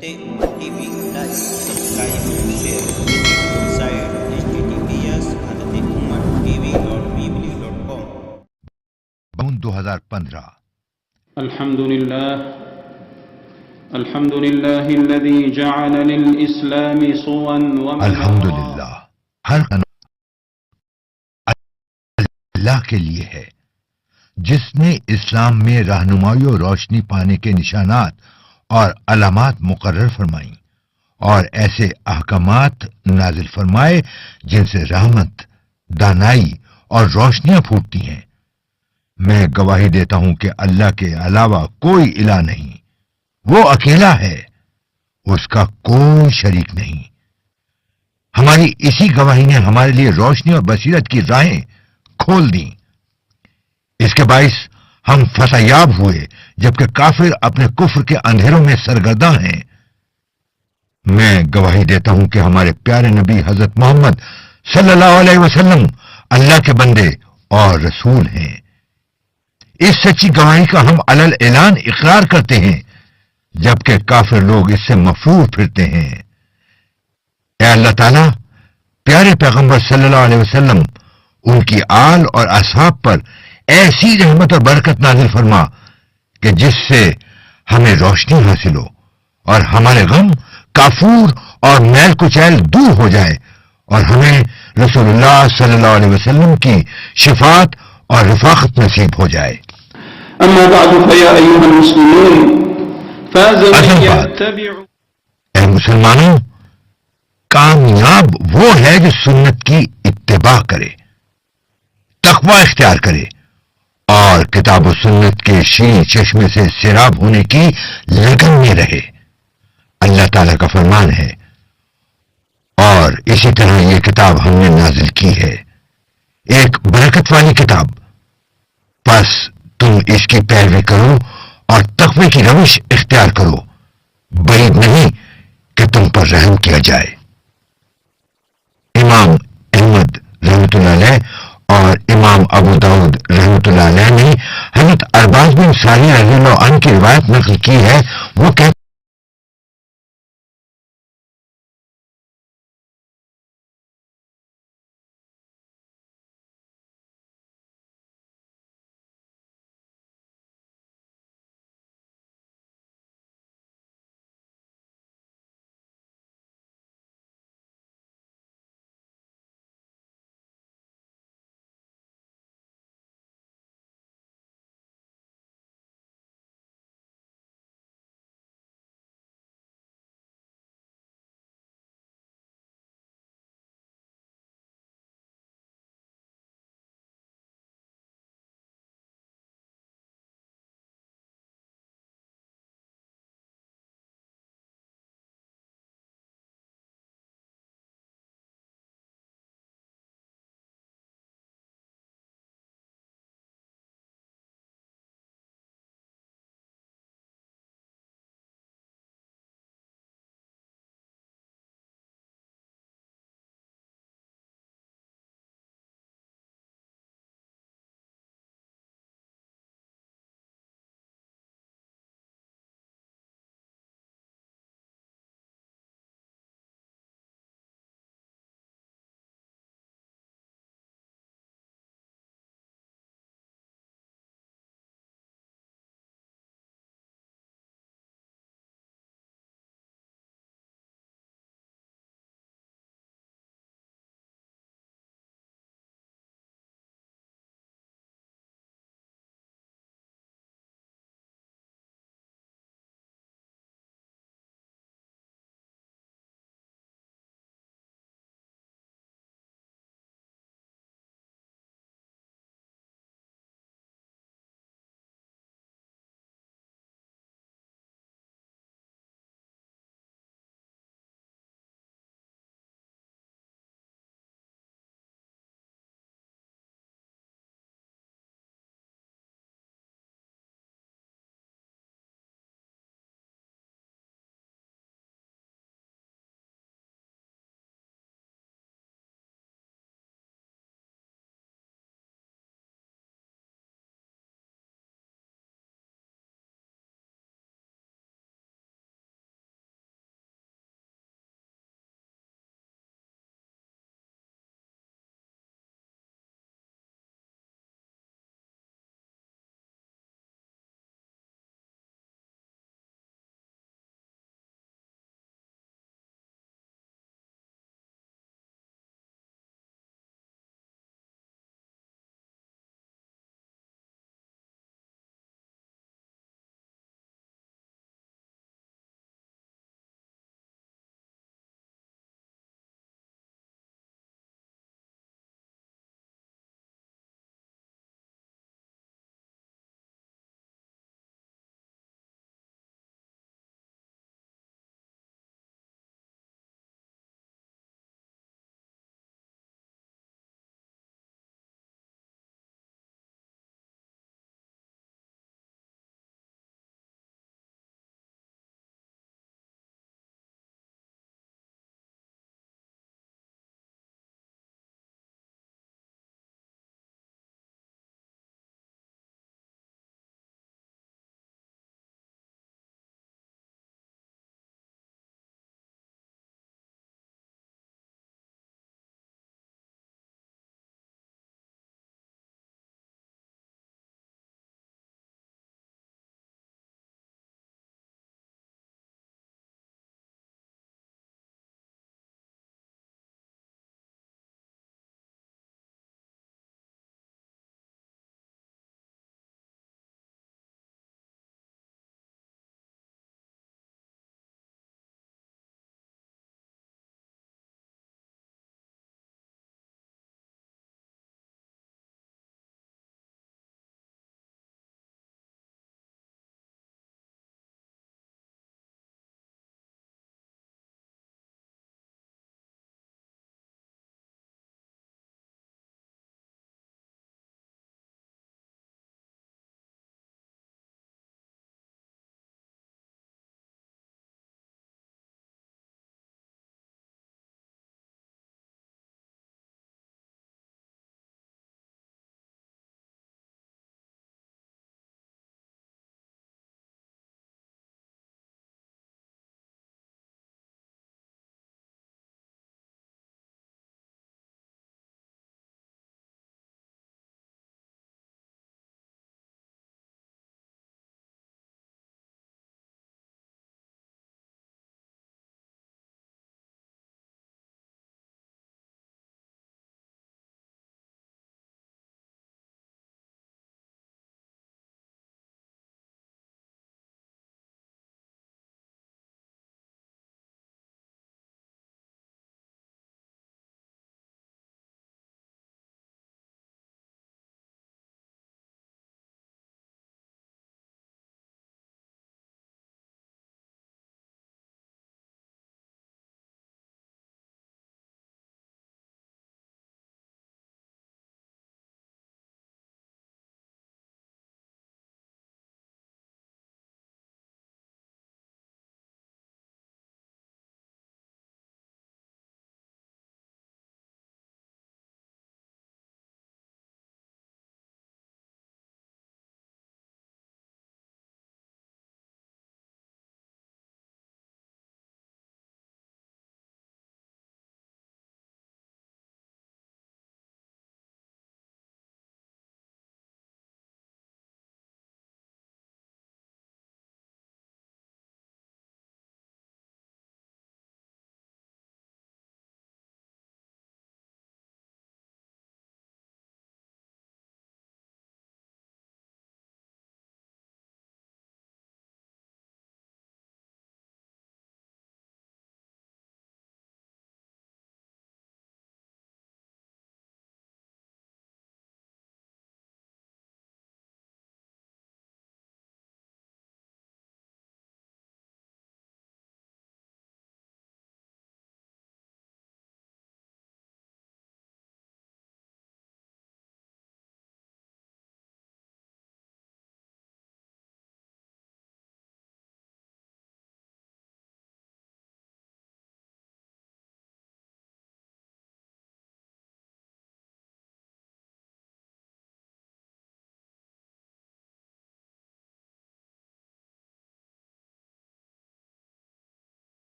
Detik Umat TV, like, subscribe, share. Visit website https://detikUmatTV.weebly.com. 2015 الحمد لله الذي جعل للإسلام صوا الحمدللہ، ہر اللہ کے لیے ہے جس نے اسلام میں رہنمائی و روشنی پانے کے نشانات اور علامات مقرر فرمائیں اور ایسے احکامات نازل فرمائے جن سے رحمت، دانائی اور روشنیاں پھوٹتی ہیں۔ میں گواہی دیتا ہوں کہ اللہ کے علاوہ کوئی الہ نہیں، وہ اکیلا ہے، اس کا کوئی شریک نہیں۔ ہماری اسی گواہی نے ہمارے لیے روشنی اور بصیرت کی راہیں کھول دیں۔ اس کے باعث ہم فتح یاب ہوئے جبکہ کافر اپنے کفر کے اندھیروں میں سرگرداں ہیں۔ میں گواہی دیتا ہوں کہ ہمارے پیارے نبی حضرت محمد صلی اللہ علیہ وسلم اللہ کے بندے اور رسول ہیں۔ اس سچی گواہی کا ہم علل اعلان اقرار کرتے ہیں جبکہ کافر لوگ اس سے مفرور پھرتے ہیں۔ اے اللہ تعالیٰ، پیارے پیغمبر صلی اللہ علیہ وسلم، ان کی آل اور اصحاب پر ایسی رحمت اور برکت نازل فرما کہ جس سے ہمیں روشنی حاصل ہو اور ہمارے غم، کافور اور میل کچیل دور ہو جائے اور ہمیں رسول اللہ صلی اللہ علیہ وسلم کی شفاعت اور رفاقت نصیب ہو جائے۔ أما بعد فيا أيها المسلمون فاز من يتبع اے مسلمانوں، کامیاب وہ ہے جو سنت کی اتباع کرے، تقوی اختیار کرے اور کتاب و سنت کے شیر چشمے سے سیراب ہونے کی لگن میں رہے۔ اللہ تعالیٰ کا فرمان ہے، اور اسی طرح یہ کتاب ہم نے نازل کی ہے، ایک برکت والی کتاب، پس تم اس کی پیروی کرو اور تقوی کی روش اختیار کرو، بعید نہیں کہ تم پر رحم کیا جائے۔ امام احمد رحمۃ اللہ علیہ اور امام ابو داؤد رحمۃ اللہ علیہ نے حضرت ارباز بن ساریہ رضی اللہ عنہ کی روایت نقل کی ہے۔ وہ کہتے